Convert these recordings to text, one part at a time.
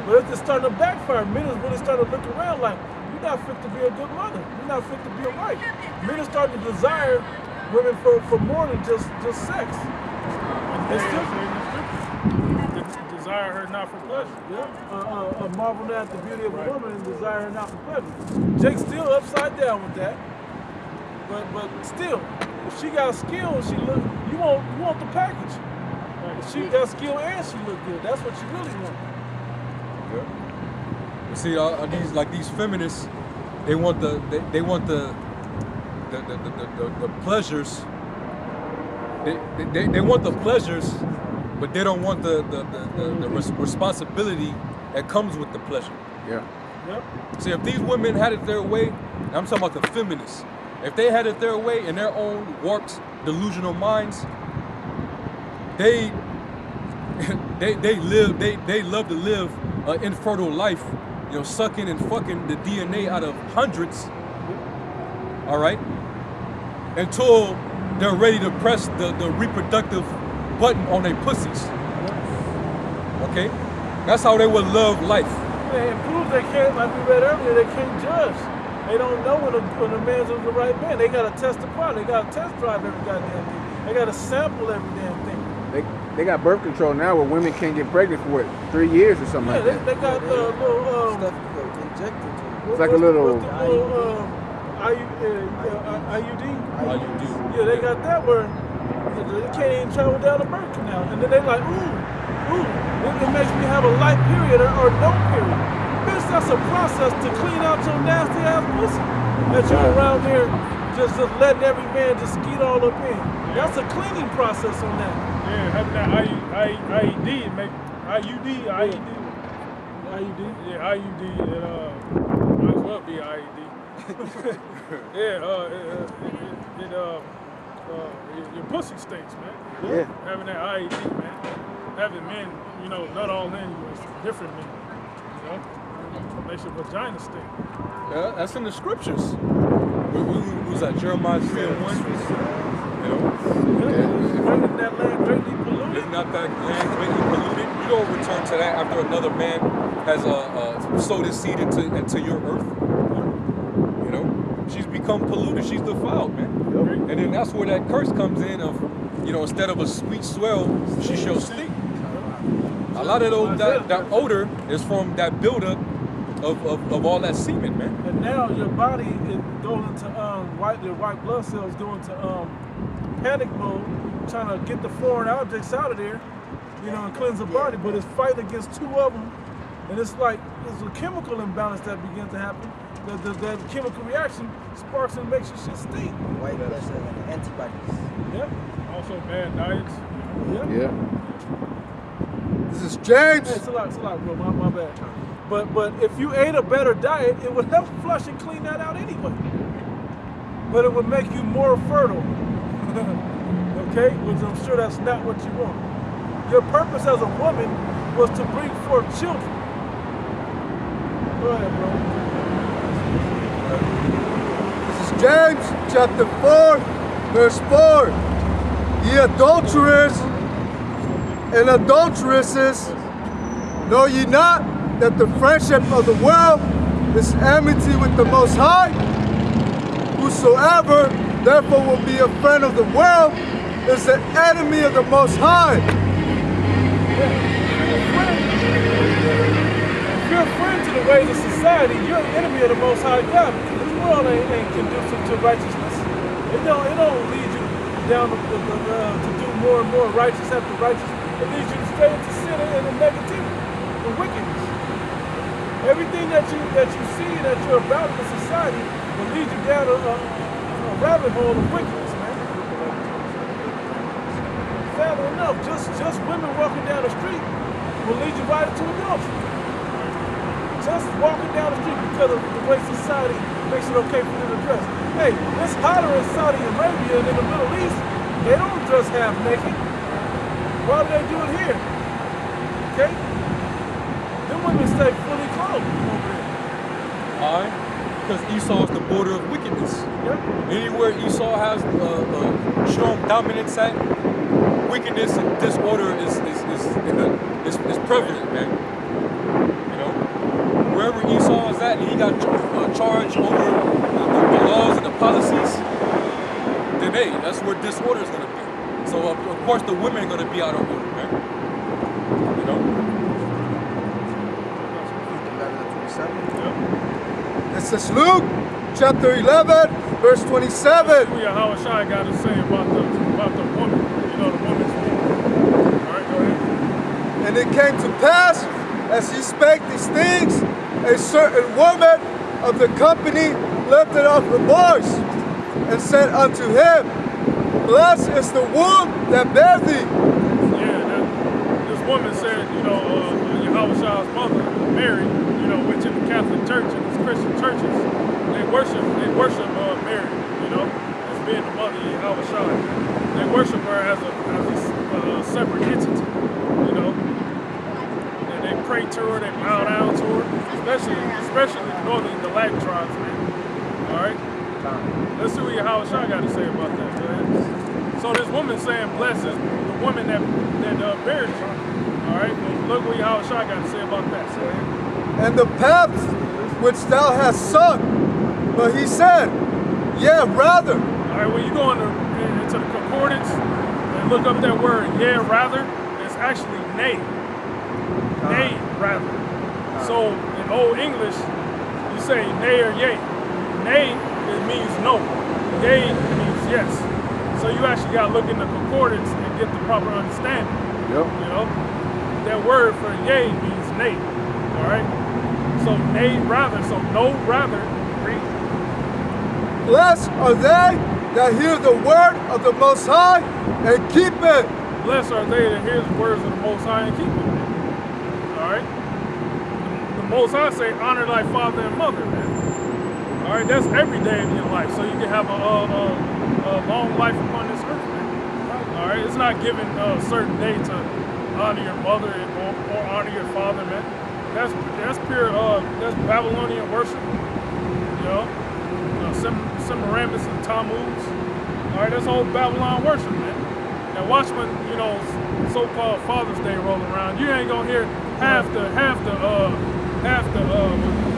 But it's starting to backfire. Men is really starting to look around like, you're not fit to be a good mother. You're not fit to be a wife. Men are starting to desire women for more than just sex. They still desire her not for pleasure. Yeah. Marvel at the beauty of a woman and desire her not for pleasure. Jake's still upside down with that. But still, if she got skill, you want the package. If she got skill and she look good, that's what you really want. Yeah. You see, these feminists, they want the pleasures. They want the pleasures, but they don't want the responsibility that comes with the pleasure. Yeah. Yep. See, if these women had it their way, and I'm talking about the feminists, if they had it their way in their own warped, delusional minds, they love to live an infertile life, sucking and fucking the DNA out of hundreds. All right, until they're ready to press the reproductive button on their pussies. Okay, that's how they would love life. It proves they can't, like we read earlier, they can't judge. They don't know when a man's the right man. They gotta testify. They gotta test drive every goddamn thing. They gotta sample every damn thing. They got birth control now where women can't get pregnant for 3 years or something like that. They got the little Stuff injected to it. It's like a little IUD. IUD. Yeah, they got that where they can't even travel down the birth canal. And then they like, ooh, it makes me have a light period or no period. Bitch, that's a process to clean out your nasty ass pussy. That you're around there just letting every man just skeet all up in. That's a cleaning process on that. Yeah, having that IUD, it make IUD. Yeah, IUD. It might as well be IUD. Yeah, your pussy stinks, man. Yeah. Having that IUD, man. Having men, not all men, it's different men. Makes your vagina stink. Yeah, that's in the scriptures. Was that Jeremiah 3:1? Isn't that land greatly polluted? Is not that land greatly polluted? You don't return to that after another man has sowed his seed into your earth. She's become polluted. She's defiled, man. Yep. And then that's where that curse comes in of, instead of a sweet swell, she shall stink. A lot of that odor is from that buildup of all that semen, man. And now your body goes into your white blood cells go into panic mode, trying to get the foreign objects out of there, and cleanse the body. But it's fighting against two of them, and it's like there's a chemical imbalance that begins to happen. That chemical reaction sparks and makes your shit stink. White blood cells and antibodies. Yep. Also bad diets. Yeah. This is James. Hey, it's a lot, bro. My bad. But if you ate a better diet, it would help flush and clean that out anyway. But it would make you more fertile. Okay? Which I'm sure that's not what you want. Your purpose as a woman was to bring forth children. Go ahead, bro. This is James chapter 4, verse 4. Ye adulterers and adulteresses, know ye not that the friendship of the world is enmity with the Most High? Whosoever therefore will be a friend of the world is the enemy of the Most High. If you're a friend to the ways of society, you're an enemy of the Most High God. This world ain't conducive to righteousness. It don't lead you down to do more and more righteous after righteous. It leads you straight into sin and negativity and wickedness. Everything that you see that you're about in society will lead you down a rabbit hole of wickedness, man. Sadly enough, just women walking down the street will lead you right into adultery. Just walking down the street because of the way society makes it okay for them to dress. Hey, it's hotter in Saudi Arabia and in the Middle East. They don't dress half naked. Why do they do it here? Okay? Them women stay fully clothed over there. Why? Because Esau is the border of wickedness. Yep. Anywhere Esau has strong dominance at, wickedness and disorder is prevalent, man. that and he got charged over the laws and the policies, then hey, that's where disorder is going to be. So of course the women are going to be out of order, man. You know? This is Luke chapter 11, verse 27. How Shai got to say about the woman, you know, the woman's woman. All right, go ahead. And it came to pass, as he spake these things, a certain woman of the company lifted up her voice and said unto him, Blessed is the womb that bare thee. Yeah, this woman said, you know, Yahweh Shai's mother, Mary, you know, which in the Catholic Church and these Christian churches, they worship Mary, you know, as being the mother of Yahweh Shai. They worship her as a separate entity, you know. And they pray to her, they bow down to her, especially the Latin tribes, man. All right? Let's see what Yahweh Shai got to say about that, man. So this woman saying, blessed is the woman that bears you. All right? Look what Yahweh Shai got to say about that, man. And the paths which thou hast sung. But he said, yeah, rather. All right, when you go into the concordance and look up that word, yeah, rather, it's actually nay. Nay, rather. So in Old English, you say nay or yea. Nay, it means no. Yea means yes. So you actually got to look in the concordance and get the proper understanding. Yep. You know, that word for yea means nay. All right. So nay, rather. So no, rather. Read. Blessed are they that hear the word of the Most High and keep it. Blessed are they that hear the words of the Most High and keep it. All right. The Most High say, honor thy father and mother, man. All right, that's every day of your life, so you can have a long life upon this earth, man. All right, it's not given a certain day to honor your mother or honor your father, man. That's pure. That's Babylonian worship. You know, Semiramis and Tammuz. All right, that's old Babylon worship, man. And watch when so-called Father's Day roll around, you ain't gonna hear half the what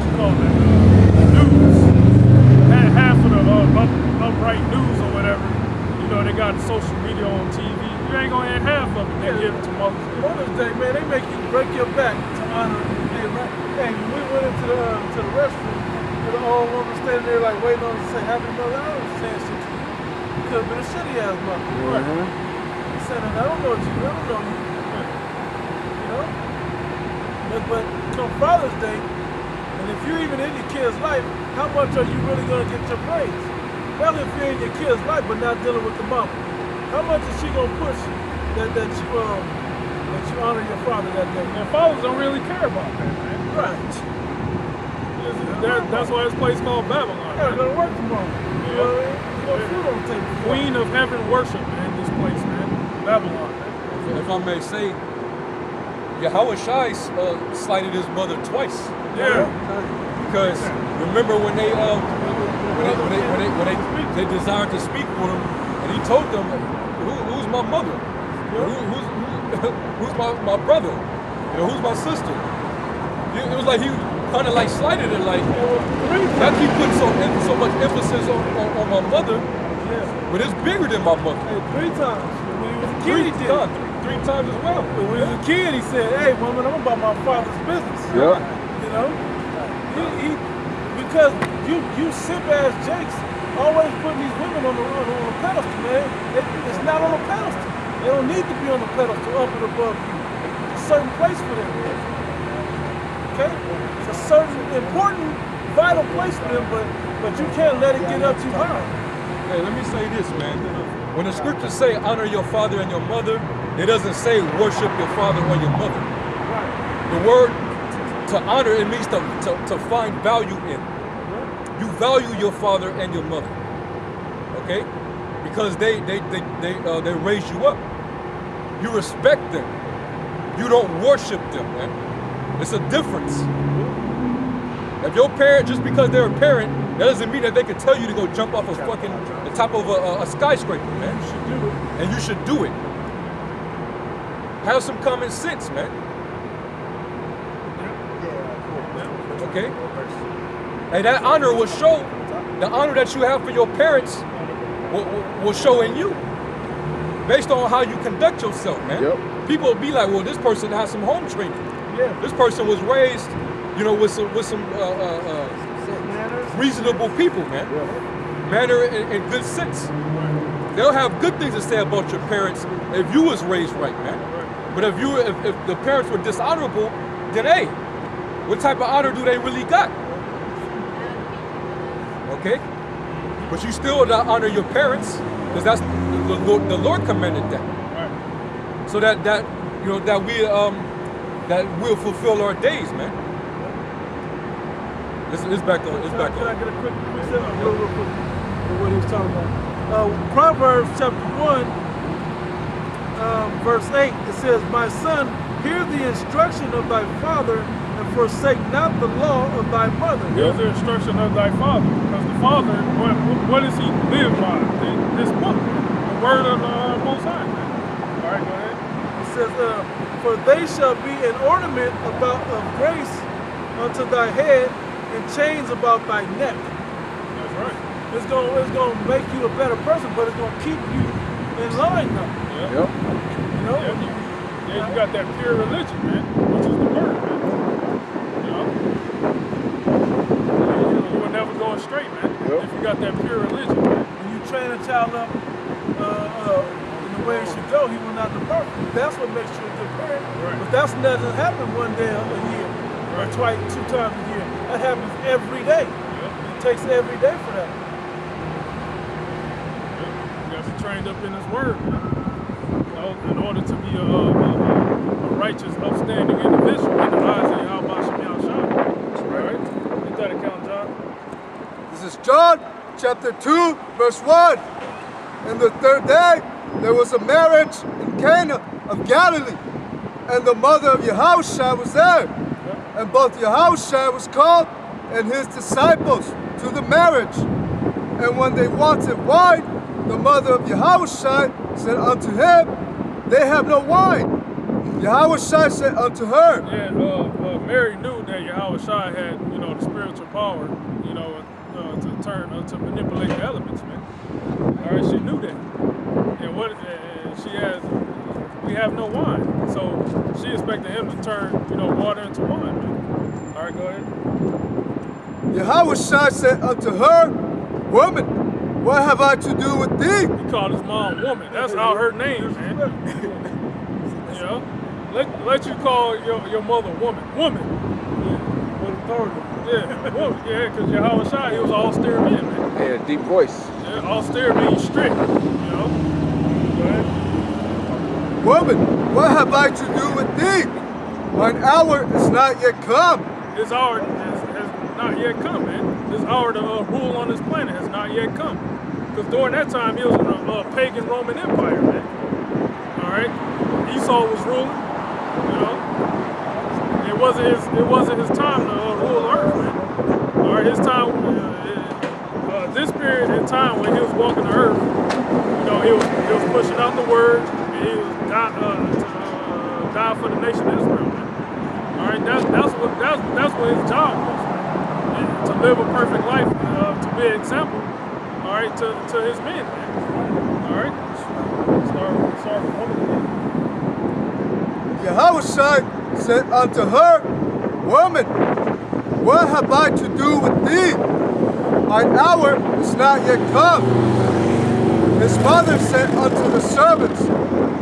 you call that news. Half of the upright news or whatever, you know, they got social media on TV. You ain't gonna hear half of it. They give it to Mother's Day. Mother's Day, man, they make you break your back to honor. Hey, when we went into the restroom, the old woman standing there like waiting on us to say happy mother. I was saying shit to you. You could have been a shitty ass mother. Right. He said, I don't know you. You know? But come Father's Day, and if you're even in your kid's life, how much are you really going to get your praise? Well, if you're in your kid's life but not dealing with the mama, how much is she going to push that you honor your father that day? And fathers don't really care about that, man. Right. That's why this place called Babylon. Yeah, go to work tomorrow. You know what I mean? You got food on the table. Queen of heaven worship, man, this place, man. Babylon, man. If I may say, Yahweh Shai slighted his mother twice. Yeah. Because remember when they desired to speak with him, and he told them, who's my mother? Who's my brother? Who's my sister? It was like he kind of like slighted it, like I keep putting so much emphasis on my mother, but it's bigger than my mother. Hey, 3 times. When he was a kid, he did. Three times as well. When he was a kid, he said, hey, woman, I'm about my father's business. Yeah. You know? Because you simp-ass jakes always putting these women on the pedestal, man. It's not on a pedestal. They don't need to be on the pedestal up and above you. It's a certain place for them. Okay? It's a certain important, vital place for them, but you can't let it get up too high. Hey, let me say this, man. When the scriptures say honor your father and your mother, it doesn't say worship your father or your mother. Right. The word to honor, it means to find value in. You value your father and your mother, okay? Because they raised you up. You respect them. You don't worship them, man. It's a difference. If your parent, just because they're a parent, that doesn't mean that they can tell you to go jump off the top of a skyscraper, man. You should do it. And you should do it. Have some common sense, man. Okay? And that honor will show, the honor that you have for your parents will show in you. Based on how you conduct yourself, man. Yep. People will be like, well, this person has some home training. Yeah. This person was raised, you know, with some Manners. reasonable people, man. Manner and good sense. They'll have good things to say about your parents if you was raised right, man. But if the parents were dishonorable, then hey, what type of honor do they really got? Okay? But you still honor your parents, because that's the Lord commanded that. Right. So that you know that we'll fulfill our days, man. It's back on. It's back Can I on. get a quick sentence real quick with what he was talking about? Proverbs chapter 1, verse 8, it says, "My son, hear the instruction of thy father, and forsake not the law of thy mother." Here's the instruction of thy father. Because the father, what does he live by? This book, the word of the Most High. All right, go ahead. It says, "For they shall be an ornament of grace unto thy head, and chains about thy neck." That's right. It's gonna make you a better person, but it's gonna keep you in line now. Yeah. Yep. You know? Yeah, you got that pure religion, man, which is the word, man. You know? You will never go astray, man, if you got that pure religion, man. When you train a child up in the way it should go, he will not depart. That's what makes you a good parent. Right. But that doesn't happen one day a year, or twice, 2 times a year. That happens every day. It takes every day for that. You guys are trained up in His Word, man. You know, in order to be a righteous, upstanding individual in the eyes of Yahweh Shem Yahshua. Right? Get that account, John. This is John chapter 2, verse 1. And the third day, there was a marriage in Cana of Galilee, and the mother of Yahushua was there. And both Yahushua was called and his disciples to the marriage. And when they wanted wine, the mother of Yahushua said unto him, they have no wine. Yahushua said unto her, Yeah, Mary knew that Yahushua had, you know, the spiritual power, you know, to manipulate the elements, man. All right, she knew that. And we have no wine. So she expected him to turn, you know, water into wine, man. All right, go ahead. Yahushua said unto her, woman, what have I to do with thee? He called his mom woman. That's all her name, man. You know? Let you call your mother woman. Woman. With authority. Yeah, woman. Yeah, because Yahushua, he was an austere man, man. Yeah, deep voice. Yeah, austere means strict, you know? Go ahead. Woman, what have I to do with thee? Mine hour is not yet come. His hour has not yet come, man. His hour to rule on this planet has not yet come. Because during that time, he was in a pagan Roman Empire, man. All right? Esau was ruling, you know? It wasn't his time to rule Earth, man. All right, his time, this period in time when he was walking the Earth, you know, he was pushing out the word, and he was to die for the nation of Israel, man. All right, that's what his job was, man. And to live a perfect life, to be an example, all right, to his men, man. All right, start with woman again. Yahushua said unto her, woman, what have I to do with thee? Mine hour is not yet come. His mother said unto the servants,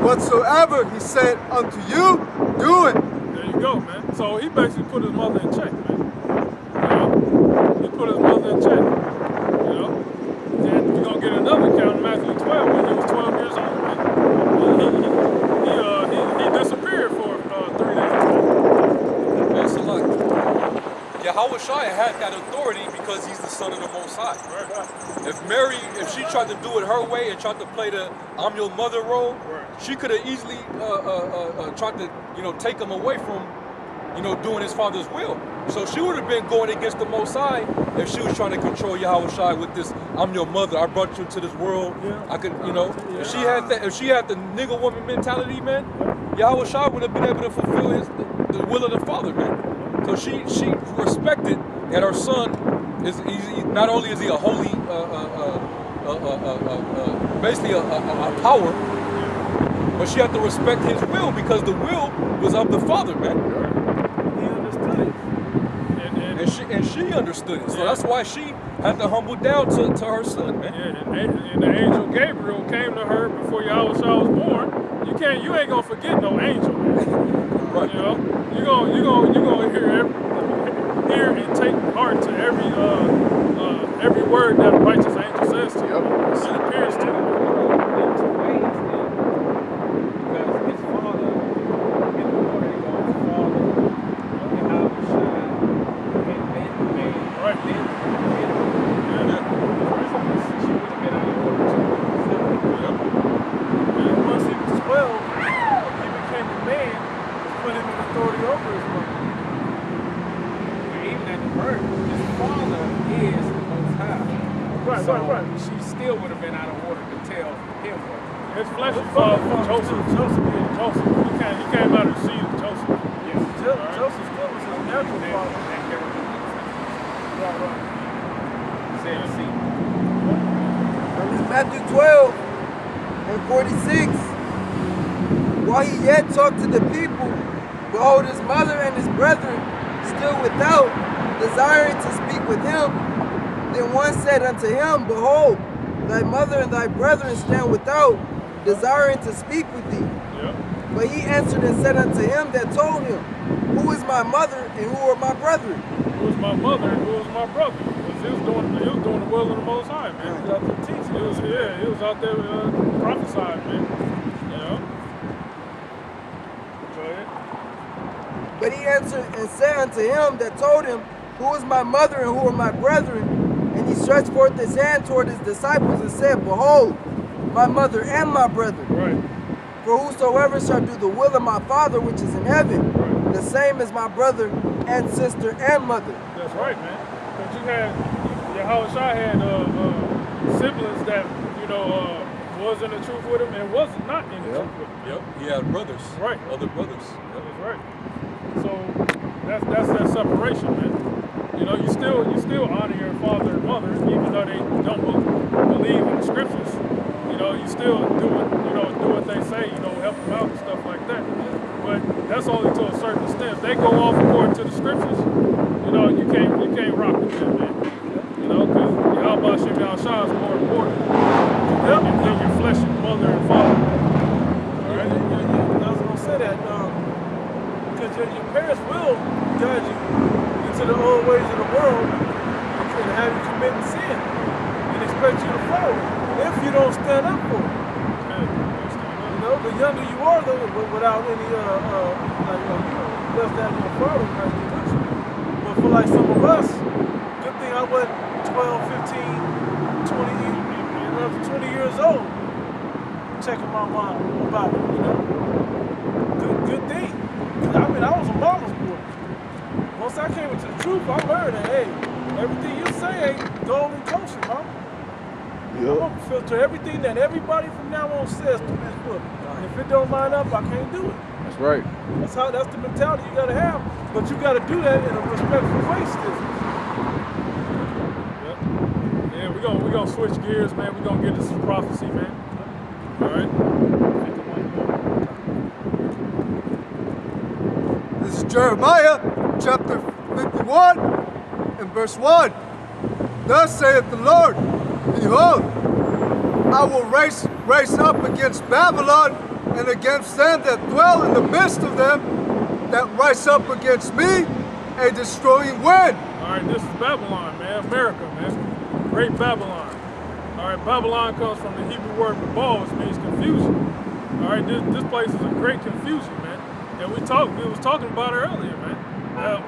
whatsoever he said unto you, do it. There you go, man. So he basically put his mother in check, man. You know? He put his mother in check. You know? Then we're going to get another account in Matthew 12 when he was 12 years old, man. He disappeared for 3 days. That's a lot. Yahushua had that authority because he's the son of the Most High. Right. If she tried to do it her way and tried to play the I'm your mother role, Right. she could have easily tried to, you know, take him away from, you know, doing his father's will. So she would have been going against the Most High if she was trying to control Yahushua with this I'm your mother, I brought you into this world. Yeah. I could, you know, if she had the nigga woman mentality, man, Yahushua would have been able to fulfill the will of the Father, man. So she respected that her son is not only is he a holy, basically a power, but she had to respect his will because the will was of the father, man. He understood it. And she understood it. So that's why she had to humble down to her son, man. Yeah, and the angel Gabriel came to her before Yahushua was born. You ain't gonna forget no angel, man. Right. You know, you gonna hear and take heart to every word that a righteous angel says to you. It appears to you. She still would have been out of order to tell him what. His flesh is father Joseph. Joseph. He came out of the seed of Joseph. Joseph still was his natural father. And it's Matthew 12 and 46. While he yet talked to the people, behold, his mother and his brethren still without, desiring to speak with him. Then one said unto him, behold, thy mother and thy brethren stand without, desiring to speak with thee. Yep. But he answered and said unto him that told him, who is my mother and who are my brethren? Who is my mother and who is my brother? Because he was doing the will of the Most High, man. He was out there teaching. He was out there prophesying, man. You know? Go ahead. But he answered and said unto him that told him, who is my mother and who are my brethren? And he stretched forth his hand toward his disciples and said, behold, my mother and my brethren. Right. For whosoever shall do the will of my Father which is in heaven, Right. the same is my brother and sister and mother. That's right, man. But you had, Yahushua had siblings that, was in the truth with him and was not in the truth with him. Yep. He had brothers. Right. Other brothers. That's right. So that's that separation, man. You still honor your father and mother, even though they don't believe in the scriptures. You still do what they say. Help them out and stuff like that. But that's only to a certain extent. If they go off according to the scriptures, you can't rock with them, man. Because Yahweh Shem Yahushua is more important than your fleshly mother and father. All right. I was gonna say that because your parents will guide you into the old ways of the world and have you commit sin and expect you to follow if you don't stand up for it. The younger you are, though, without any less than your father with you. But for like some of us, good thing I went 12, 15, 20 years old, checking my mom about it. Good thing. I was a mama's boy. Once I came into the truth, I learned that, hey, everything you say ain't gold and kosher, mom. I'm gonna filter everything that everybody from now on says to this book. And if it don't line up, I can't do it. That's right. That's the mentality you gotta have. But you gotta do that in a respectful way still. Yep. Yeah, we're gonna switch gears, man. We're gonna get to some prophecy, man. All right. This is Jeremiah chapter 51 and verse 1. Thus saith the Lord, behold, I will raise up against Babylon and against them that dwell in the midst of them, that rise up against me, a destroying wind. All right, this is Babylon, man. America, man. Great Babylon. All right, Babylon comes from the Hebrew word babal, which means confusion. All right, this place is a great confusion, man. And we was talking about it earlier, man.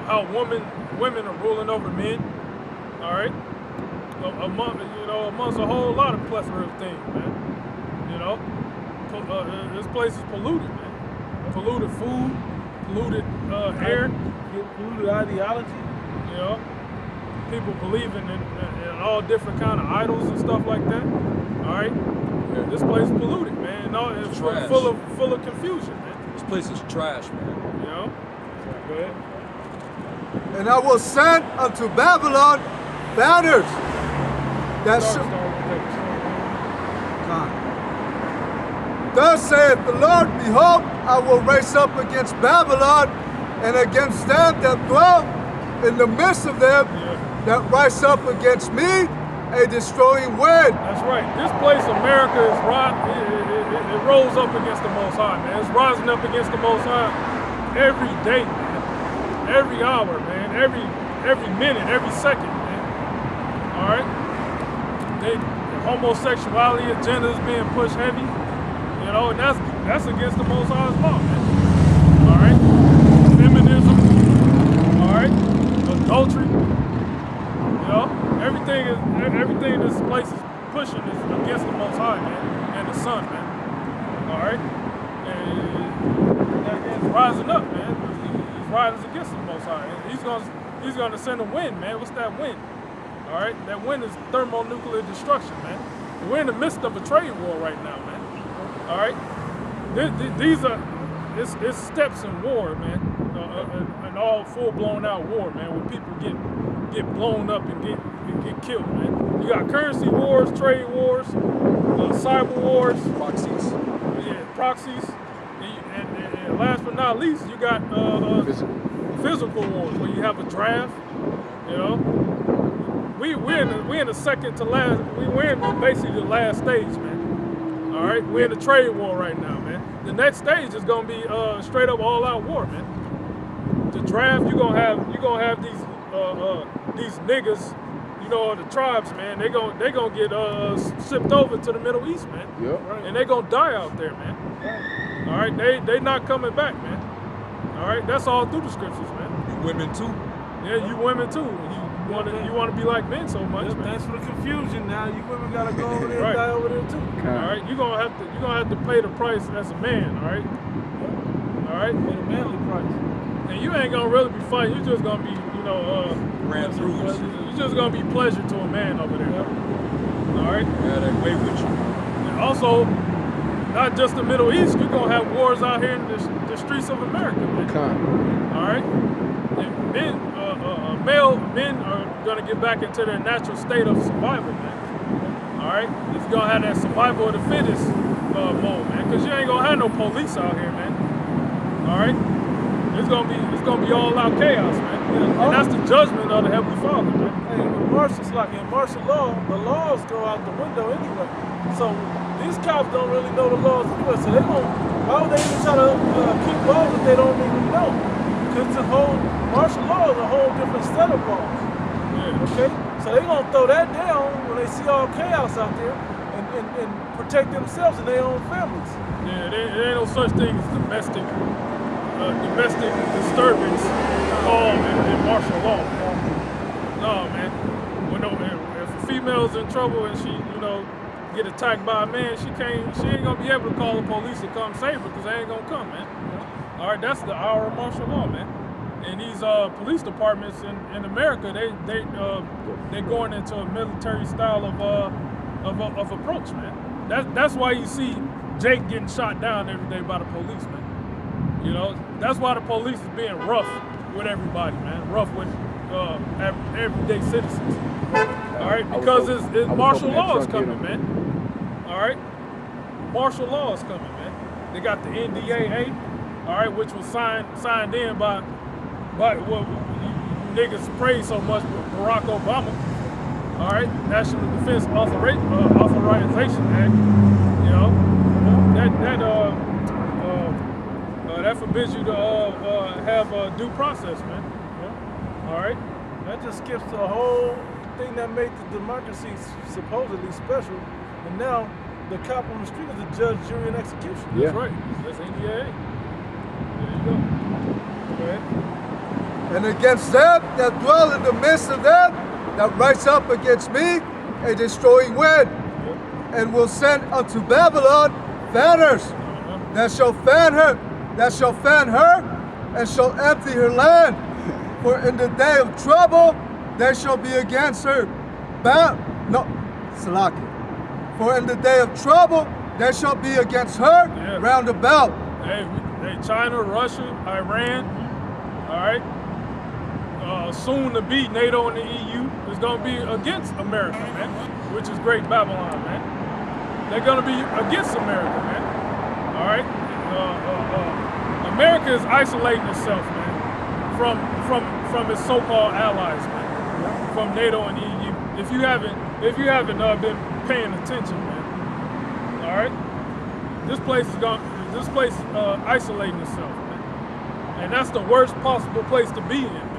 How women are ruling over men. All right, amongst a whole lot of plethora of things, man. This place is polluted, man. Polluted food, polluted air, Polluted ideology. People believing in all different kind of idols and stuff like that. All right, this place is polluted, man. It's Trash. full of confusion, man. This place is trash, man. Go ahead. And I will send unto Babylon banners that shall. Thus saith the Lord, behold, I will raise up against Babylon and against them that dwell in the midst of them that rise up against me a destroying wind. That's right. This place, America, is it rolls up against the Most High, man. It's rising up against the Most High every day, man. Every hour, man. Every minute, every second, man. All right. The homosexuality agenda is being pushed heavy. You know, and that's against the Most High's law, man. All right, feminism. All right, adultery. You know, everything this place is pushing is against the Most High, man, and the Son, man. All right, and it's rising up, man. It's rising against the Most High. And he's gonna send a wind, man. What's that wind? All right, that wind is thermonuclear destruction, man. We're in the midst of a trade war right now, man. All right, these are it's steps in war, man, an all full-blown out war, man, where people get blown up and get killed, man. You got currency wars, trade wars, cyber wars, Proxies. proxies, and last but not least, you got physical wars where you have a draft. You know, we're in the second to last. We're in basically the last stage, man. All right, we're in the trade war right now, man. The next stage is gonna be straight up all-out war, man. The draft, you're gonna have these niggas, you know, the tribes, man. They gonna get shipped over to the Middle East, man. Yep. And they gonna die out there, man. All right, they not coming back, man. All right, that's all through the scriptures, man. You women too. Yeah, you women too. You want to be like men so much, man. Thanks for the confusion. Now you women gotta go over there and Right. die over there too. All right, you're gonna have to pay the price as a man. All right, all right. Pay the manly price. And you ain't gonna really be fighting. You're just gonna be, you know, Ran through. you're just gonna be pleasure to a man over there. All right. Yeah, that way with you. And also, not just the Middle East. You're gonna have wars out here in the streets of America, man. All right. And men are gonna get back into their natural state of survival, man. All right. It's gonna have that survival of the fittest mode, man. Because you ain't gonna have no police out here, man. All right. It's gonna be all out chaos, man. And that's the judgment of the Heavenly Father, man. Hey, in martial law, the laws go out the window anyway. So these cops don't really know the laws anyway. So why would they even try to keep laws that they don't even know? Because the whole martial law is a whole different set of laws. Yeah. Okay? So they're gonna throw that down when they see all chaos out there and protect themselves and their own families. Yeah, there ain't no such thing as domestic disturbance called in martial law. No, man. If a female's in trouble and she, you know, get attacked by a man, she ain't gonna be able to call the police to come save her because they ain't gonna come, man. All right, that's the hour of martial law, man. And these police departments in America, they going into a military style of approach, man. That's why you see Jake getting shot down every day by the police, man. You know, that's why the police is being rough with everybody, man. Rough with everyday citizens. All right, because it's martial law is coming, man. All right, martial law is coming, man. They got the NDAA, all right, which was signed in by what you niggas praise so much with Barack Obama. All right, National Defense Authorization Act. You know, that forbids you to have due process, man. Yeah. All right. That just skips the whole thing that made the democracy supposedly special. And now the cop on the street is the judge, jury, and execution. Yeah. That's right. That's NDAA. There you go. Go ahead. And against them that dwell in the midst of them that rise up against me a destroying wind, and will send unto Babylon fanners that shall fan her, and shall empty her land. For in the day of trouble they shall be against her. For in the day of trouble they shall be against her round about. Hey, China, Russia, Iran, all right, soon to be NATO and the EU is going to be against America, man, which is Great Babylon, man. They're going to be against America, man. All right? America is isolating itself, man, from its so-called allies, man, from NATO and EU. If you haven't been paying attention, man. All right? This place is isolating itself, man. And that's the worst possible place to be in, man.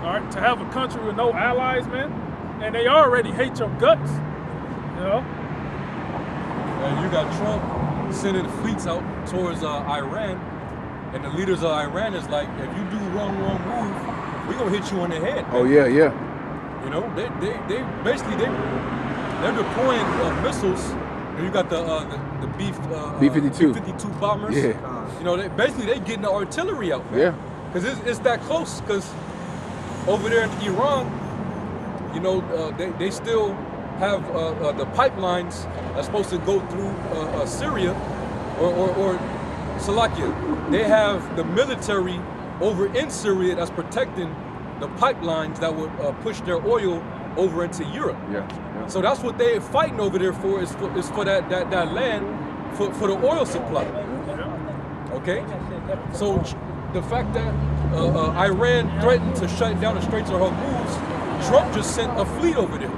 All right, to have a country with no allies, man, and they already hate your guts, you know. And you got Trump sending fleets out towards Iran, and the leaders of Iran is like, if you do wrong move, we're gonna hit you on the head. Man. Oh yeah. You know, they basically they're deploying missiles. And you got the B-52 B-52 bombers. Yeah. You know, they getting the artillery out, man. Yeah. Because it's that close. Because over there in Iran, you know, they still have the pipelines that's supposed to go through Syria or Slovakia. They have the military over in Syria that's protecting the pipelines that would push their oil over into Europe. Yeah. So that's what they're fighting over there for is for that land for the oil supply. Okay? So the fact that Iran threatened to shut down the Straits of Hormuz, Trump just sent a fleet over there.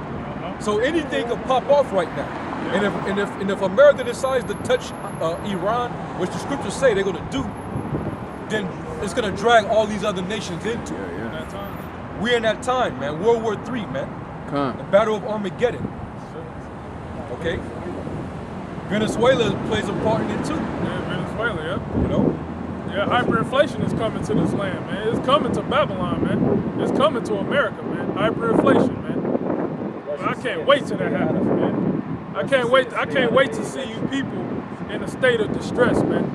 So anything could pop off right now. And if America decides to touch Iran, which the scriptures say they're gonna do, then it's gonna drag all these other nations into it. We're in that time, man. World War III, man. The Battle of Armageddon. Okay? Venezuela plays a part in it too. Yeah, Venezuela, yeah. You know? Yeah, hyperinflation is coming to this land, man. It's coming to Babylon, man. It's coming to America, man. Hyperinflation, man. I can't wait till that happens, man. I can't wait to see you people in a state of distress, man.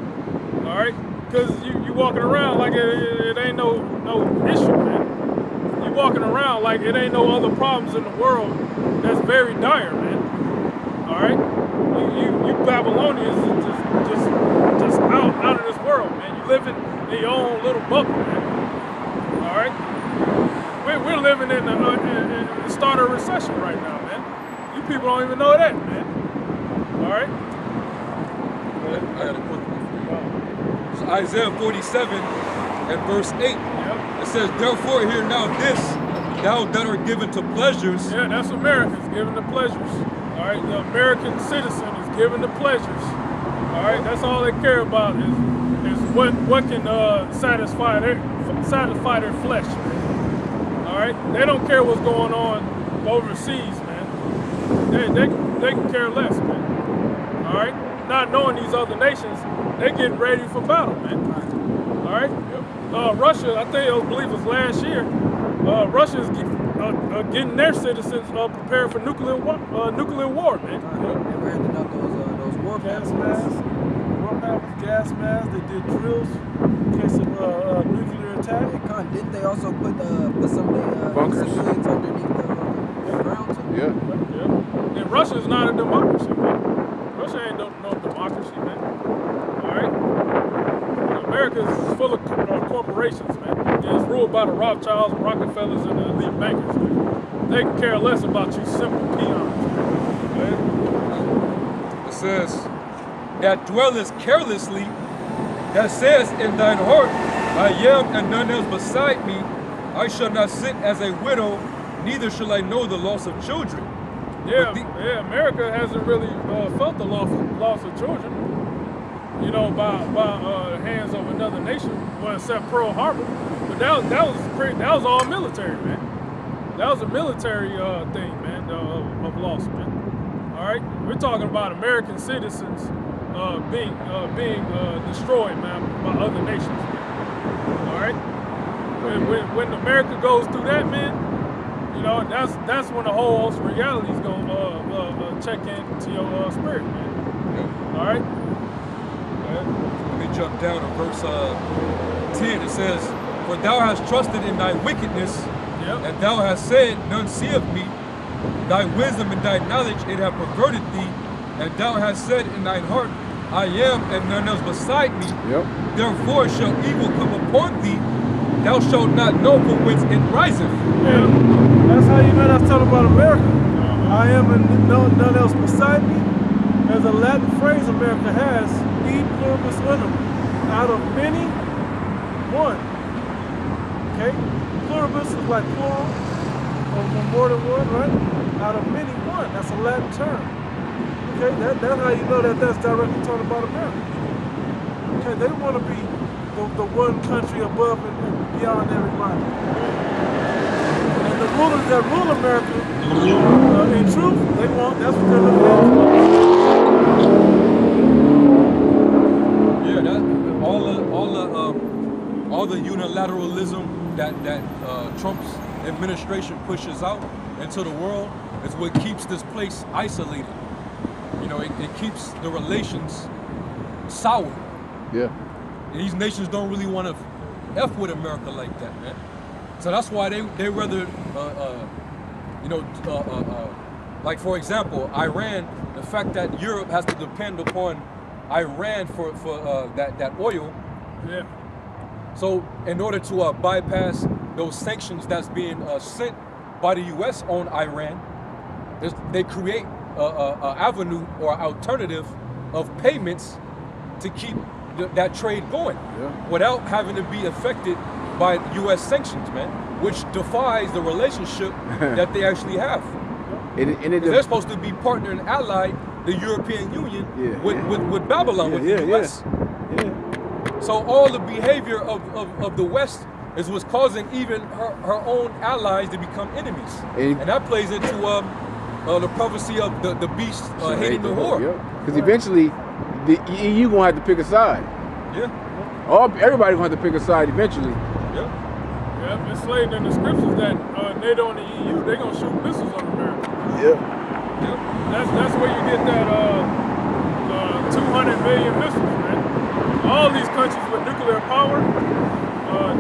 All right? Because you walking around like it ain't no issue, man. You walking around like it ain't no other problems in the world that's very dire, man. All right? You Babylonians just out of this world, man. You living in your own little bubble, man. All right? We're living in the start of a recession right now, man. You people don't even know that, man. All right? I got a quick one for you. So Isaiah 47 and verse 8. It says, therefore hear now this, thou that are given to pleasures. Yeah, that's Americans giving the pleasures. All right, the American citizen is giving the pleasures. All right, that's all they care about is what can satisfy their flesh. All right, they don't care what's going on overseas, man. They can care less, man. All right, not knowing these other nations, they getting ready for battle, man. All right. Russia, I believe it was last year, Russia is getting their citizens prepared for nuclear war, man. They were handing out those war gas masks. They did drills in case of nuclear attack. Didn't they also put some of the bunkers civilians underneath the ground too? Yeah. And Russia is not a democracy, man. Russia ain't no democracy, man. All right. America is full of corporations, man. It's ruled by the Rothschilds, Rockefellers, and the elite bankers, man. They can care less about you simple peons, man. It says, that dwellest carelessly, that says in thine heart, I am and none else beside me. I shall not sit as a widow, neither shall I know the loss of children. Yeah, America hasn't really felt the loss of children, you know, by hands of another nation, well, except Pearl Harbor. But that was all military, man. That was a military thing, man, of loss, man. All right, we're talking about American citizens being destroyed, man, by other nations, man. All right, when America goes through that, man, you know, that's when the whole reality is gonna check into your spirit, man. All right. Let me jump down to verse 10. It says, for thou hast trusted in thy wickedness, and thou hast said, none seeth me. Thy wisdom and thy knowledge it hath perverted thee, and thou hast said in thine heart, I am and none else beside me. Therefore shall evil come upon thee, thou shalt not know from whence it riseth. Yeah, that's how you know that's talking about America. I am and none else beside me. There's a Latin phrase America has, e pluribus unum. Out of many, one. Okay? Pluribus is like plural, or more than one, right? Out of many, one. That's a Latin term. Okay, that's how you know that that's directly talking about America. Okay, they want to be the one country above and beyond everybody. And the rulers that rule America, in truth, that's what they're looking at. Yeah, that all the unilateralism that Trump's administration pushes out into the world is what keeps this place isolated. You know, it keeps the relations sour. Yeah. And these nations don't really want to F with America like that, man. So that's why they rather, like for example, Iran, the fact that Europe has to depend upon Iran for that oil. Yeah. So in order to bypass those sanctions that's being sent by the U.S. on Iran, they create an avenue or alternative of payments to keep that trade going without having to be affected by U.S. sanctions, man, which defies the relationship that they actually have. They're supposed to be partner and ally the European Union with Babylon, with the U.S. So all the behavior of the West is what's causing even her own allies to become enemies. And that plays into the prophecy of the beast hating the whore. Because eventually, the EU gonna have to pick a side. Everybody gonna have to pick a side eventually. Yeah, it's slated in the scriptures that NATO and the EU, they're gonna shoot missiles on America. That's where you get that 200 million missiles, man. All these countries with nuclear power,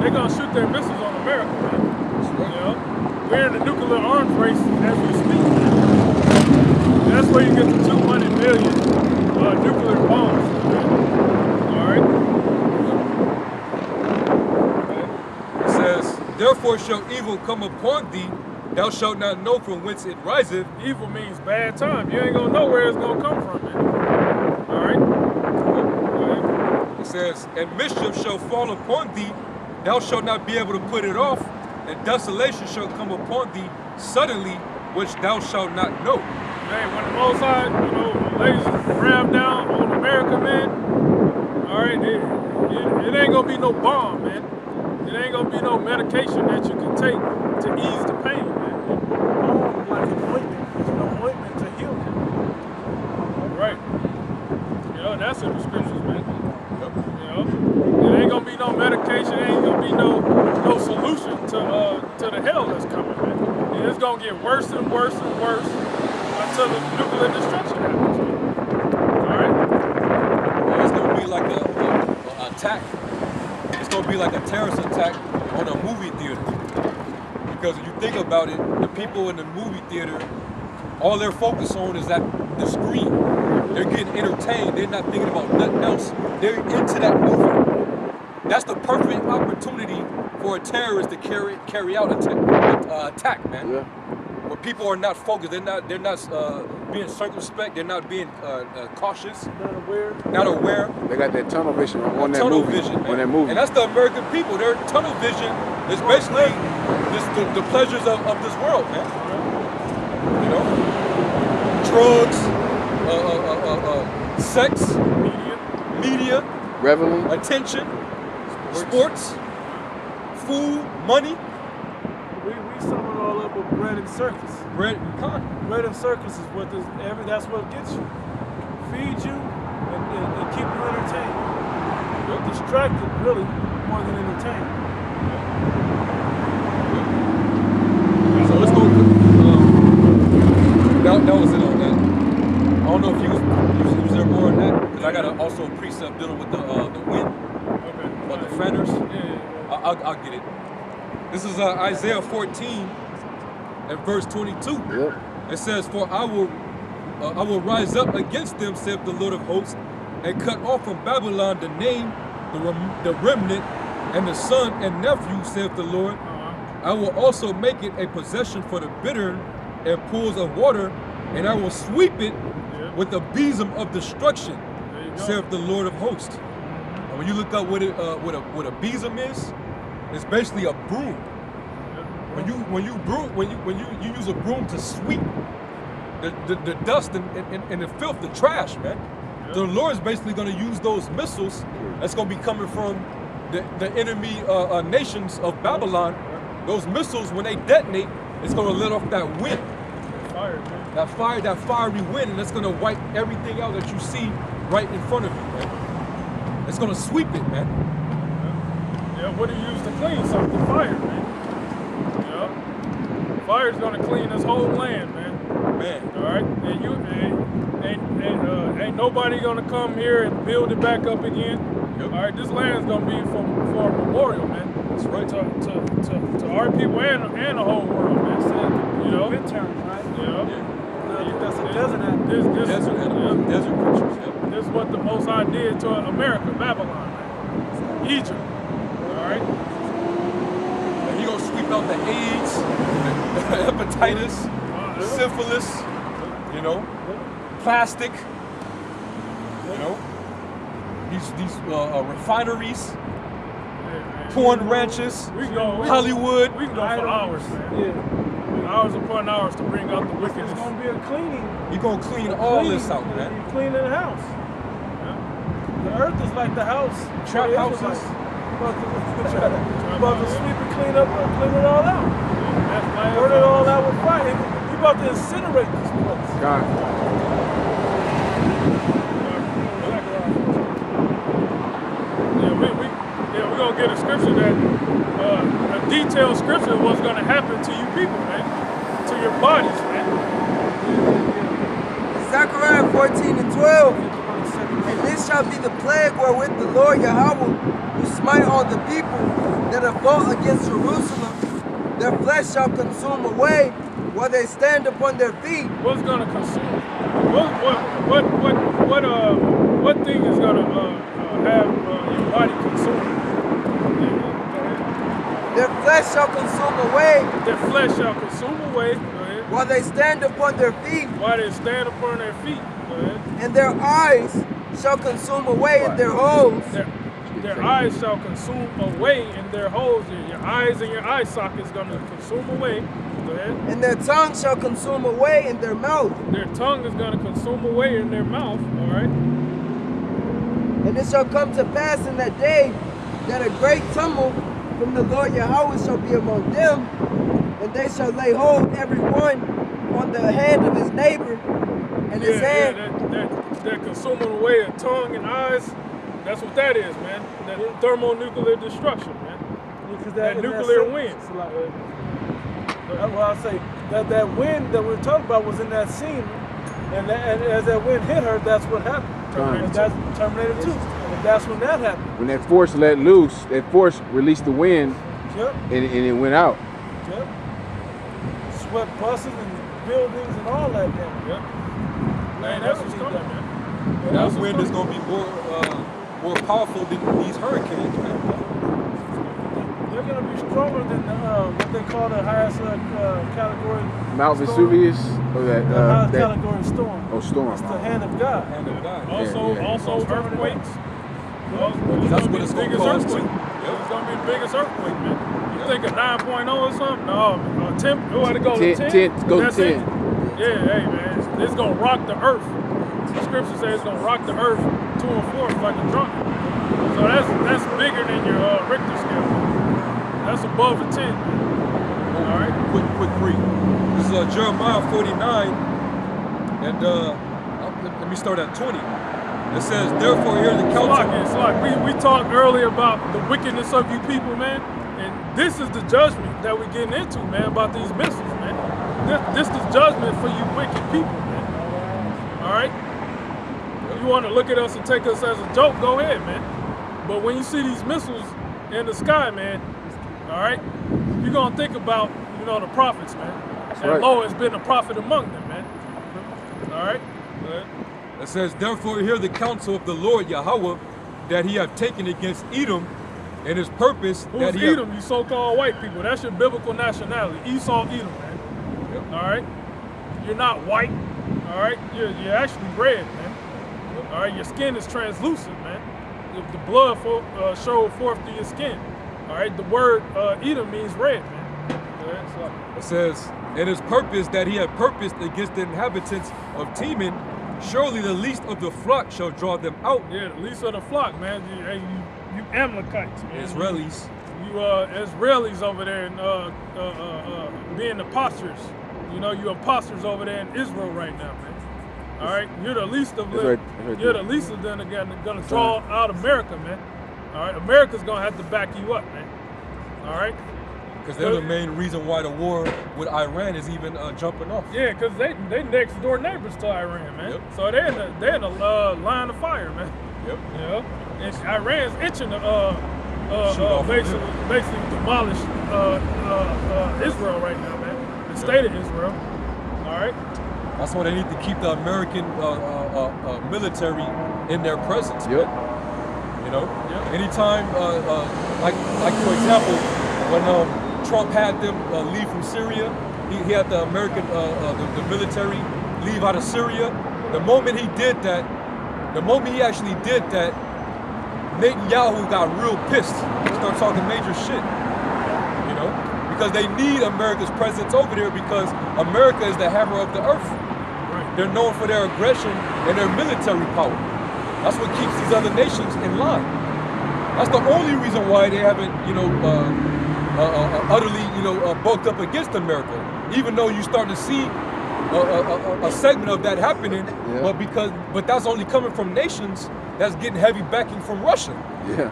they're gonna shoot their missiles on America, man. You know? We're in the nuclear arms race as we speak, man. That's where you get the 200 million nuclear bombs, man. All right? It says, therefore shall evil come upon thee, thou shalt not know from whence it riseth. Evil means bad time. You ain't gonna know where it's gonna come from, man. All right? It says, and mischief shall fall upon thee, thou shalt not be able to put it off, and desolation shall come upon thee suddenly, which thou shalt not know. Hey, when the Most High, lays ram down on America, man, all right, it ain't gonna be no bomb, man. It ain't gonna be no medication that you can take to ease the pain, man. Like an ointment. There's no ointment to heal it. Right. That's in the scriptures, man. It ain't gonna be no medication. It ain't gonna be no solution to the hell that's coming, man. And it's gonna get worse and worse and worse until the nuclear destruction happens. All right. It's gonna be like a attack. It's gonna be like a terrorist attack on a movie theater. Because if you think about it, the people in the movie theater, all they're focused on is that the screen. They're getting entertained. They're not thinking about nothing else. They're into that movie. That's the perfect opportunity for a terrorist to carry out an attack, man. Where people are not focused. They're not being circumspect. They're not being cautious. Not aware. They got that tunnel vision on that tunnel movie. vision, man. On that movie. And that's the American people. Their tunnel vision is basically the pleasures of this world, man. Drugs, sex, media, reveling, attention, sports, food, money. We sum it all up with bread and circus. Bread and circus is that's what gets you. Feed you and keep you entertained. You're distracted really more than entertained. So let's go. That was it on that. I don't know if you was there more on that, because I got also a precept dealing with the wind, or the fanners. I'll get it. This is Isaiah 14 and verse 22. It says, "For I will rise up against them, saith the Lord of hosts, and cut off from Babylon the name, the remnant, And the son and nephew, saith the Lord, I will also make it a possession for the bittern and pools of water, and I will sweep it with a besom of destruction, saith the Lord of hosts. And when you look up what a besom is, it's basically a broom. When you use a broom to sweep the dust and the filth, the trash, man. The Lord is basically going to use those missiles that's going to be coming from the enemy nations of Babylon. Those missiles, when they detonate, it's going to let off that wind. That fiery wind, and it's going to wipe everything out that you see right in front of you, man. It's going to sweep it, man. Yeah, what do you use to clean something? Fire, man. Yeah. Fire's going to clean this whole land, man. All right, and you ain't nobody gonna come here and build it back up again. All right, this land's gonna be for a memorial, man. That's right. To our people and the whole world, man. So, you know, Midterm, right? Yeah. That's a desert animal. Desert creatures. This is what the Most High did to America, Babylon, man. Egypt. All right. And he gonna sweep out the AIDS, the hepatitis, syphilis, you know, plastic, you know, these refineries, porn ranches, Hollywood. We can go for hours, man. Yeah. Hours upon hours to bring out the wickedness. It's gonna be a cleaning. You're gonna clean all this out, man. You're cleaning the house. Yeah. The earth is like the house. Trap houses. About to sweep and clean it all out. Burn it all out with fire. We're about to incinerate this place. God. We're going to get a scripture that, a detailed scripture of what's going to happen to you people, man. To your bodies, man. Zechariah 14:12. And this shall be the plague wherewith the Lord Yahweh will smite all the people that have fought against Jerusalem. Their flesh shall consume away while they stand upon their feet. What's going to consume? What thing is going to have your body consumed? Their flesh shall consume away. Their flesh shall consume away. Go ahead. While they stand upon their feet. While they stand upon their feet. Go ahead. And their eyes shall consume away in their holes. Their eyes shall consume away in their holes. Your eyes and your eye socket is going to consume away. Go ahead. And their tongue shall consume away in their mouth. Their tongue is going to consume away in their mouth. All right. And it shall come to pass in that day that a great tumult from the Lord Yahweh shall be among them, and they shall lay hold every one on the head of his neighbor and his hand. That consuming away of tongue and eyes, that's what that is, man. That thermonuclear destruction, man. Because that nuclear wind. That's what I say. That wind that we're talking about was in that scene, and as that wind hit her, that's what happened. That's Terminator 2. And that's when that happened. When that force let loose, that force released the wind, Yep. and it went out. Yep. Swept buses and buildings and all that down. Yep. Man, that's what's coming, man. That wind is gonna be more powerful than these hurricanes, man. They're gonna be stronger than what they call the highest category. Mount storm. Vesuvius, or The highest category storm. Oh, storm. It's the hand of God. Hand of God. Also earthquakes. That's what it's gonna cause too. It's gonna be the biggest earthquake, man. You think a 9.0 or something? No, 10. You want to go to 10? Go That's to 10. it. Yeah, hey man, it's gonna rock the earth. The scripture says it's gonna rock the earth 2 and 4 like a drunken. So that's bigger than your Richter scale. That's above a 10. All right. Quick read. This is Jeremiah 49, and let me start at 20. It says, therefore hear the counsel. It's like we talked earlier about the wickedness of you people, man. And this is the judgment that we're getting into, man, about these missiles, man. This is judgment for you wicked people, man. All right? You want to look at us and take us as a joke, go ahead, man. But when you see these missiles in the sky, man, all right, you're going to think about, the prophets, man. That's and right. Lo has been a prophet among them, man. All right? Go ahead. It says, therefore hear the counsel of the Lord Yahweh that he hath taken against Edom And his purpose Who's that he Edom? You so-called white people. That's your biblical nationality. Esau, Edom, man. Yep. All right. You're not white. All right. You're actually red, man. All right. Your skin is translucent, man. The blood showed forth through your skin. All right. The word Edom means red, man. All right, so. It says, and his purpose that he had purposed against the inhabitants of Teman, surely the least of the flock shall draw them out. Yeah, the least of the flock, man. You Amalekites, man. Israelis. You Israelis over there and being imposters. You know, you imposters over there in Israel right now, man. All right, you're the least of them. You're the least of them again. Gonna draw out America, man. All right, America's gonna have to back you up, man. All right. Because they're the main reason why the war with Iran is even jumping off. Yeah, because they next door neighbors to Iran, man. Yep. So they're in the line of fire, man. Yep. You know, and Iran's itching to basically demolish Israel right now, man. The state of Israel. All right. That's why they need to keep the American military in their presence. Yep. You know, Yep. anytime, like for example, when Trump had them leave from Syria, he had the American, the military leave out of Syria. The moment he actually did that, Netanyahu got real pissed. Started talking major shit. You know, because they need America's presence over there because America is the hammer of the earth. Right. They're known for their aggression and their military power. That's what keeps these other nations in line. That's the only reason why they haven't, utterly, bulked up against America. Even though you start to see a segment of that happening, but that's only coming from nations that's getting heavy backing from Russia. Yeah.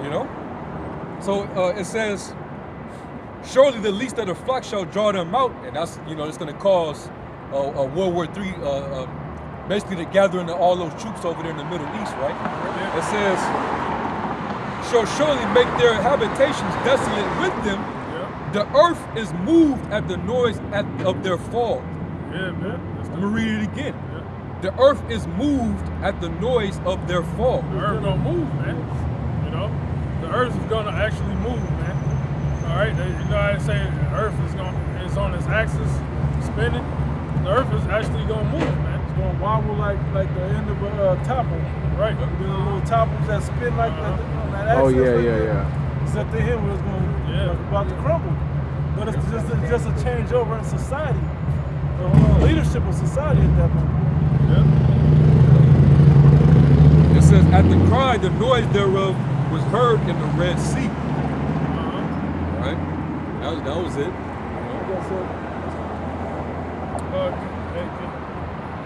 You know? So it says, surely the least of the flock shall draw them out, and that's, it's going to cause a World War III, basically the gathering of all those troops over there in the Middle East, right? It says, shall surely make their habitations desolate with them. Yeah. The earth is moved at the noise of their fall. Yeah, man. I'm going to read it again. Yeah. The earth is moved at the noise of their fall. The earth gonna move, man. You know, the earth is gonna actually move, man. All right, how they say the earth is on its axis, spinning. The earth is actually gonna move, man. It's gonna wobble like the end of a topple. Right. There's little topples that spin like that on that axis. Oh yeah, right yeah, there. yeah. Except to him, it's going about to crumble. But it's just a changeover in society, the leadership of society at that point. Yeah. It says, at the cry, the noise thereof was heard in the Red Sea. Right? That was it.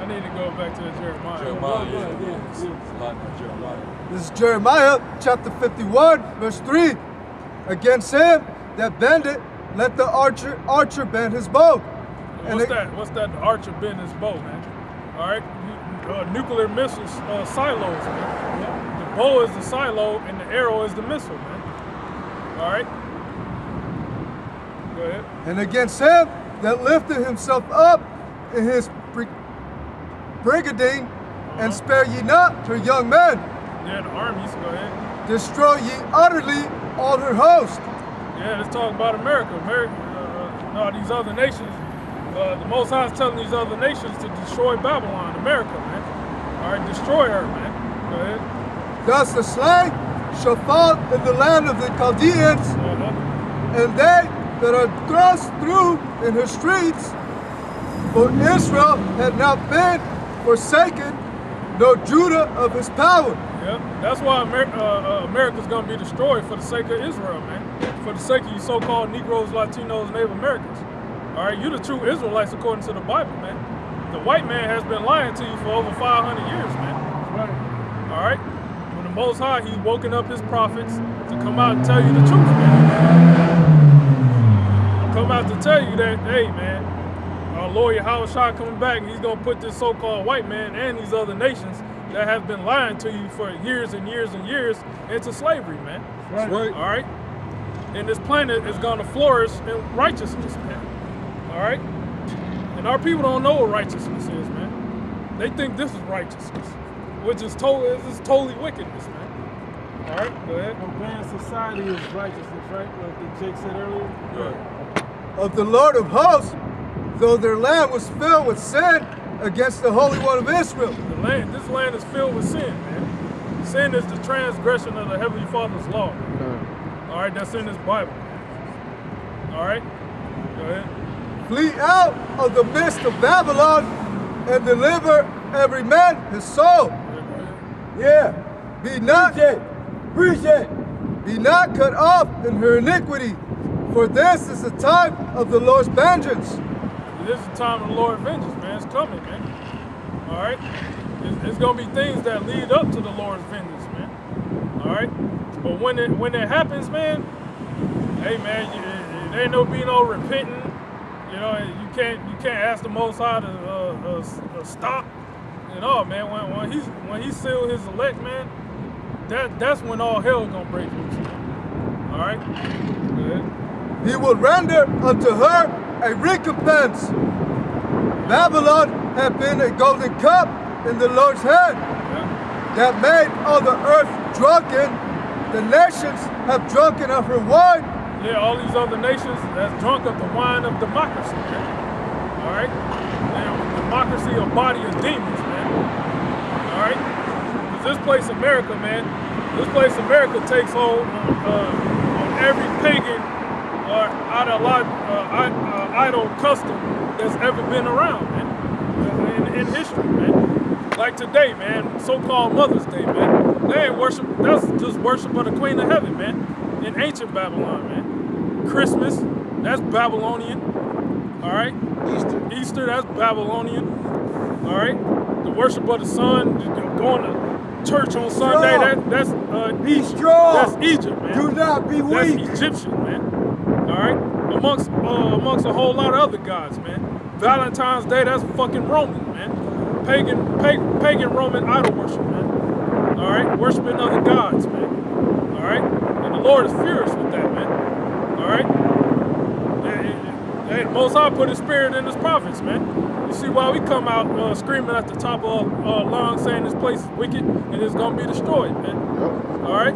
I need to go back to Jeremiah. Jeremiah, yeah. It's a lot about Jeremiah. This is Jeremiah chapter 51, verse 3. Against him that bendeth, let the archer bend his bow. What's that? The archer bend his bow, man. All right, nuclear missiles silos, man. The bow is the silo and the arrow is the missile, man. All right. Go ahead. And against him that lifted himself up in his brigadine, and spare ye not her young men. Yeah, the armies. Go ahead. Destroy ye utterly all her host. Yeah, let's talk about America. No, these other nations. The Most High is telling these other nations to destroy Babylon, America, man. All right, destroy her, man. Go ahead. Thus the slain shall fall in the land of the Chaldeans, and they that are thrust through in her streets. For Israel had not been forsaken, nor Judah of his power. Yeah, that's why America's gonna be destroyed, for the sake of Israel, man. For the sake of you so-called Negroes, Latinos, Native Americans. All right, you're the true Israelites according to the Bible, man. The white man has been lying to you for over 500 years, man. Right. All right? When the Most High, he's woken up his prophets to come out and tell you the truth, man. Come out to tell you that, hey, man, our Lord Yahushua coming back, and he's going to put this so-called white man and these other nations that have been lying to you for years and years and years into slavery, man. That's right. All right? And this planet is going to flourish in righteousness, man. All right? And our people don't know what righteousness is, man. They think this is righteousness, which is totally wickedness, man. All right, go ahead. Obeying society is righteousness, right? Like Jake said earlier. Right. Of the Lord of hosts, though their land was filled with sin against the Holy One of Israel. This land is filled with sin, man. Sin is the transgression of the Heavenly Father's law. All right, that's in this Bible. All right, go ahead. Flee out of the midst of Babylon and deliver every man his soul. Yeah. Be not Be not cut off in her iniquity, for this is the time of the Lord's vengeance. This is the time of the Lord's vengeance, man. It's coming, man. All right? It's going to be things that lead up to the Lord's vengeance, man. All right? But when it happens, man, hey, man, there ain't no be no repenting. You know, you can't ask the Most High to stop. You know, man, when he sealed his elect, man, that's when all hell gonna break loose. All right? Go ahead. He will render unto her a recompense. Babylon had been a golden cup in the Lord's hand that made all the earth drunken. The nations have drunken of her wine. Yeah, all these other nations that's drunk of the wine of democracy, man. All right? And democracy a body of demons, man. All right? Because this place America, man, this place America takes hold on every pagan or idol custom that's ever been around, man, in history, man. Like today, man, so-called Mother's Day, man. They ain't worship, that's just worship of the Queen of Heaven, man, in ancient Babylon, man. Christmas, that's Babylonian, all right? Easter, that's Babylonian, all right? The worship of the sun, going to church on Sunday, that's Egypt, man. Do not be weak. That's Egyptian, man. All right, amongst a whole lot of other gods, man. Valentine's Day, that's fucking Roman, man. Pagan Roman idol worship, man. All right, worshiping other gods, man. All right, and the Lord is furious with that, man. All right, the Most High put His Spirit in His prophets, man. You see why we come out screaming at the top of lungs saying this place is wicked and it's gonna be destroyed, man. All right,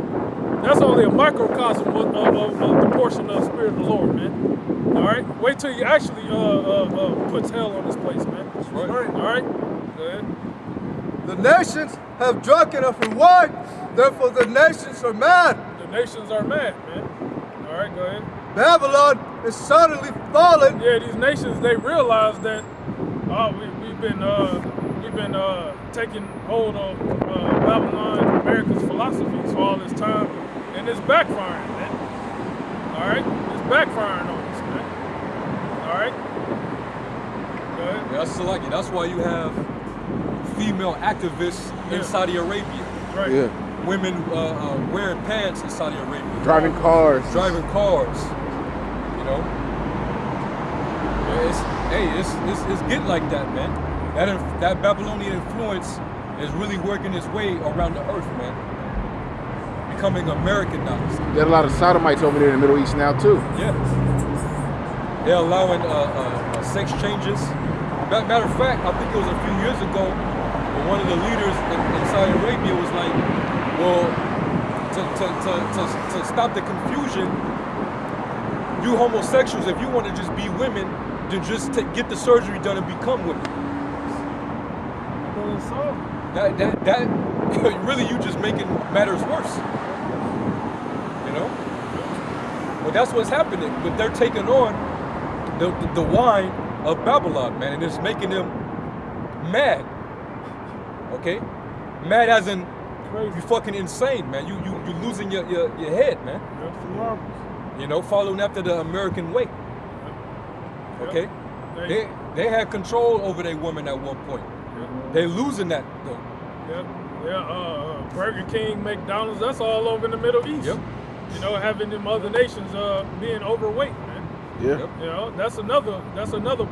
that's only a microcosm of the portion of the Spirit of the Lord, man. All right, wait till He actually puts hell on this place, man. That's right. All right, go ahead. The nations have drunken of her wine, therefore the nations are mad. The nations are mad, man. All right, go ahead. Babylon is suddenly fallen. Yeah, these nations, they realize that we've been taking hold of Babylon, America's philosophies for all this time, and it's backfiring, man. All right, it's backfiring on us, man. All right, go ahead. Yeah, that's why you have female activists in Saudi Arabia. Right. Yeah. Women wearing pants in Saudi Arabia. Driving cars. Driving cars. You know. It's getting like that, man. That Babylonian influence is really working its way around the earth, man. Becoming Americanized. There are a lot of sodomites over there in the Middle East now too. Yeah. They're allowing sex changes. Matter of fact, I think it was a few years ago, one of the leaders in Saudi Arabia was like, well, to stop the confusion, you homosexuals, if you want to just be women, then just get the surgery done and become women. Well, so That really, you just making matters worse. You know? Well, that's what's happening. But they're taking on the wine of Babylon, man, and it's making them mad. Okay? Mad as in you fucking insane, man. You losing your head, man. You know, following after the American way. Okay? They had control over their women at one point. They losing that though. Burger King, McDonald's, that's all over in the Middle East. Yep. You know, having them other nations being overweight, man. Yeah. Yep. You know, that's another